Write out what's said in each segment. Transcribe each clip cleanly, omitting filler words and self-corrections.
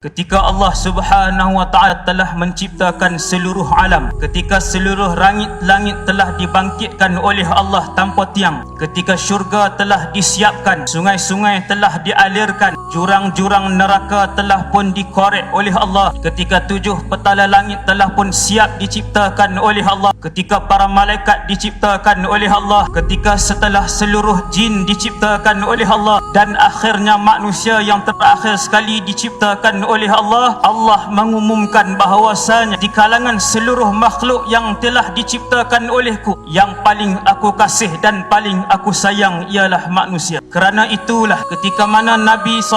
Ketika Allah Subhanahu wa Ta'ala telah menciptakan seluruh alam, ketika seluruh langit telah dibangkitkan oleh Allah tanpa tiang, ketika syurga telah disiapkan, sungai-sungai telah dialirkan, jurang-jurang neraka telah pun dikorek oleh Allah, ketika 7 petala langit telah pun siap diciptakan oleh Allah, ketika para malaikat diciptakan oleh Allah, ketika setelah seluruh jin diciptakan oleh Allah, dan akhirnya manusia yang terakhir sekali diciptakan oleh Allah, Allah mengumumkan bahawasanya di kalangan seluruh makhluk yang telah diciptakan olehku, yang paling aku kasih dan paling aku sayang ialah manusia. Kerana itulah ketika mana Nabi SAW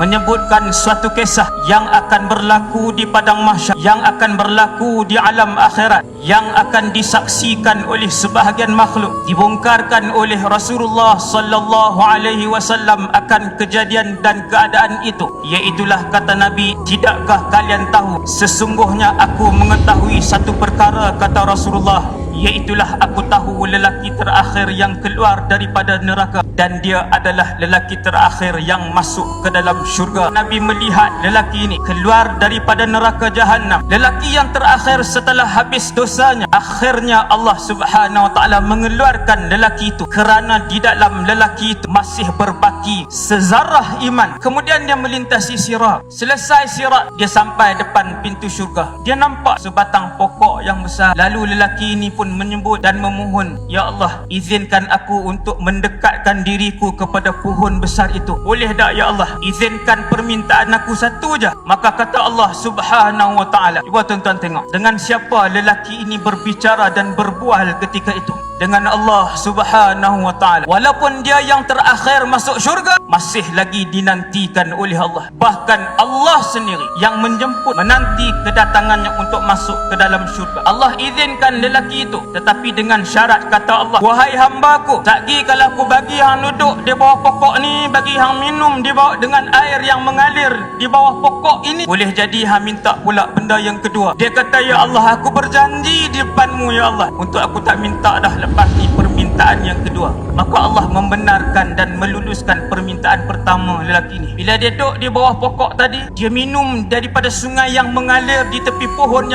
menyebutkan suatu kisah yang akan berlaku di padang mahsyar, yang akan berlaku di alam akhirat, yang akan disaksikan oleh sebahagian makhluk, dibongkarkan oleh Rasulullah SAW akan kejadian dan keadaan itu. Iaitulah kata Nabi, tidakkah kalian tahu sesungguhnya aku mengetahui satu perkara, kata Rasulullah, iaitulah aku tahu lelaki terakhir yang keluar daripada neraka, dan dia adalah lelaki terakhir yang masuk ke dalam syurga. Nabi melihat lelaki ini keluar daripada neraka Jahannam, lelaki yang terakhir setelah habis dosanya. Akhirnya Allah Subhanahu wa Ta'ala mengeluarkan lelaki itu kerana di dalam lelaki itu masih berbaki sezarah iman. Kemudian dia melintasi sirat. Selesai sirat, dia sampai depan pintu syurga. Dia nampak sebatang pokok yang besar. Lalu lelaki ini pun menyebut dan memohon, ya Allah, izinkan aku untuk mendekatkan diriku kepada pohon besar itu. Boleh tak ya Allah? Izinkan permintaan aku satu je. Maka kata Allah Subhanahu wa Ta'ala, cuba tuan-tuan tengok dengan siapa lelaki ini berbicara dan berbual ketika itu. Dengan Allah Subhanahu wa Ta'ala. Walaupun dia yang terakhir masuk syurga, masih lagi dinantikan oleh Allah. Bahkan Allah sendiri yang menjemput, menanti kedatangannya untuk masuk ke dalam syurga. Allah izinkan lelaki itu, tetapi dengan syarat, kata Allah, wahai hambaku, satgi kalau aku bagi hang duduk di bawah pokok ni, bagi hang minum di bawah dengan air yang mengalir di bawah pokok ini, boleh jadi hang minta pula benda yang kedua. Dia kata, ya Allah, aku berjanji di depanmu ya Allah, untuk aku tak minta dah lepas ni permintaan yang kedua. Maka Allah membenarkan dan meluluskan permintaan pertama lelaki ini. Bila dia duduk di bawah pokok tadi, dia minum daripada sungai yang mengalir di tepi pohon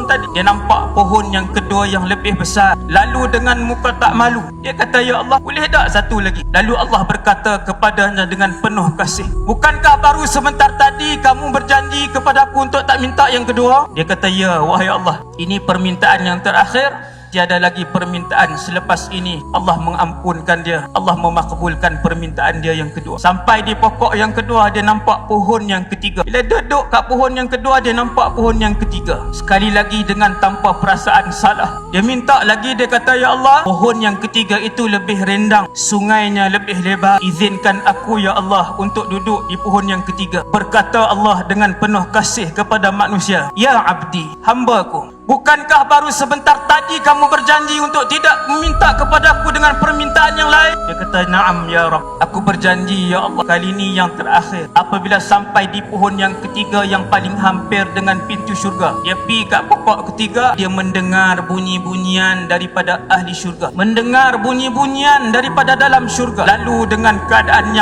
tadi. Dia nampak pohon yang kedua yang lebih besar. Lalu dengan muka tak malu, dia kata, ya Allah, boleh tak satu lagi? Lalu Allah berkata kepadanya dengan penuh kasih, bukankah baru sebentar tadi kamu berjanji kepada aku untuk tak minta yang kedua? Dia kata, ya wahai Allah, ini permintaan yang terakhir, tiada lagi permintaan selepas ini. Allah mengampunkan dia, Allah memakbulkan permintaan dia yang kedua. Sampai di pokok yang kedua, dia nampak pohon yang ketiga. Bila duduk kat pohon yang kedua, dia nampak pohon yang ketiga. Sekali lagi dengan tanpa perasaan salah, dia minta lagi. Dia kata, ya Allah, pohon yang ketiga itu lebih rendang, sungainya lebih lebar, izinkan aku ya Allah untuk duduk di pohon yang ketiga. Berkata Allah dengan penuh kasih kepada manusia, ya abdi, hambaku, bukankah baru sebentar tadi kamu berjanji untuk tidak meminta kepada aku dengan permintaan yang lain? Dia kata, na'am ya Rabb, aku berjanji ya Allah, kali ini yang terakhir. Apabila sampai di pohon yang ketiga yang paling hampir dengan pintu syurga, dia pergi kat pokok ketiga, dia mendengar bunyi-bunyian daripada ahli syurga, mendengar bunyi-bunyian daripada dalam syurga. Lalu dengan keadaan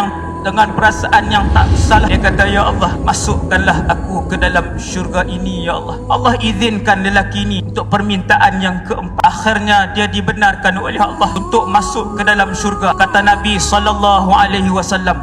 dengan perasaan yang tak salah, dia kata, ya Allah, masukkanlah aku ke dalam syurga ini ya Allah. Allah izinkan lelaki ini untuk permintaan yang keempat. Akhirnya dia dibenarkan oleh Allah untuk masuk ke dalam syurga. Kata Nabi SAW,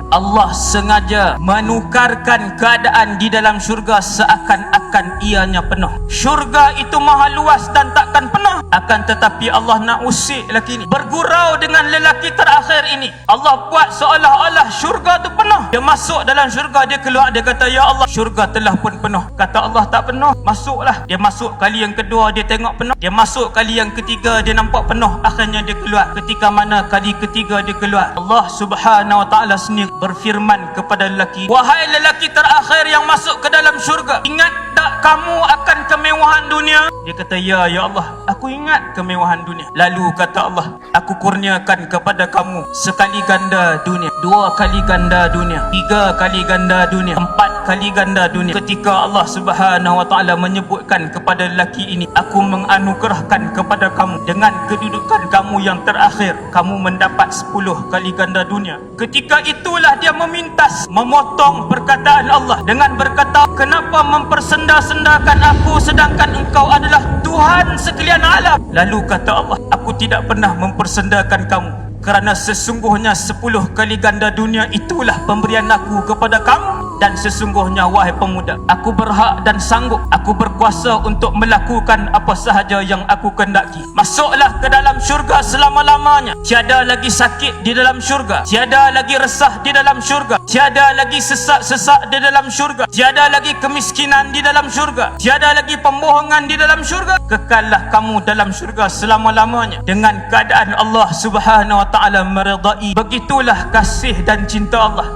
Allah sengaja menukarkan keadaan di dalam syurga seakan-akan ianya penuh. Syurga itu maha luas dan takkan penuh, akan tetapi Allah nak usik lelaki ini, bergurau dengan lelaki terakhir ini. Allah buat seolah-olah syurga tu penuh. Dia masuk dalam syurga, dia keluar, dia kata, ya Allah, syurga telah pun penuh. Kata Allah, tak penuh, masuklah. Dia masuk kali yang kedua, dia tengok penuh. Dia masuk kali yang ketiga, dia nampak penuh. Akhirnya dia keluar. Ketika mana kali ketiga dia keluar, Allah Subhanahu wa Ta'ala sendiri berfirman kepada lelaki, wahai lelaki terakhir yang masuk ke dalam syurga, ingat tak kamu akan kemewahan dunia? Dia kata, ya Allah, aku ingat kemewahan dunia. Lalu kata Allah, aku kurniakan kepada kamu sekali ganda dunia, 2 kali ganda dunia, 3 kali ganda dunia, 4 kali ganda dunia. Ketika Allah Subhanahu wa taala menyebutkan kepada lelaki ini, aku menganugerahkan kepada kamu dengan kedudukan kamu yang terakhir, kamu mendapat 10 kali ganda dunia. Ketika itulah dia memintas, memotong perkataan Allah dengan berkata, kenapa mempersenda-sendakan aku sedangkan engkau adalah Tuhan sekalian alam? Lalu kata Allah, aku tidak pernah mempersendakan kamu, kerana sesungguhnya 10 kali ganda dunia itulah pemberian aku kepada kamu. Dan sesungguhnya wahai pemuda, aku berhak dan sanggup, aku berkuasa untuk melakukan apa sahaja yang aku kendaki. Masuklah ke dalam syurga selama-lamanya. Tiada lagi sakit di dalam syurga, tiada lagi resah di dalam syurga, tiada lagi sesak-sesak di dalam syurga, tiada lagi kemiskinan di dalam syurga, tiada lagi pembohongan di dalam syurga. Kekallah kamu dalam syurga selama-lamanya dengan keadaan Allah Subhanahu wa taala meridai. Begitulah kasih dan cinta Allah.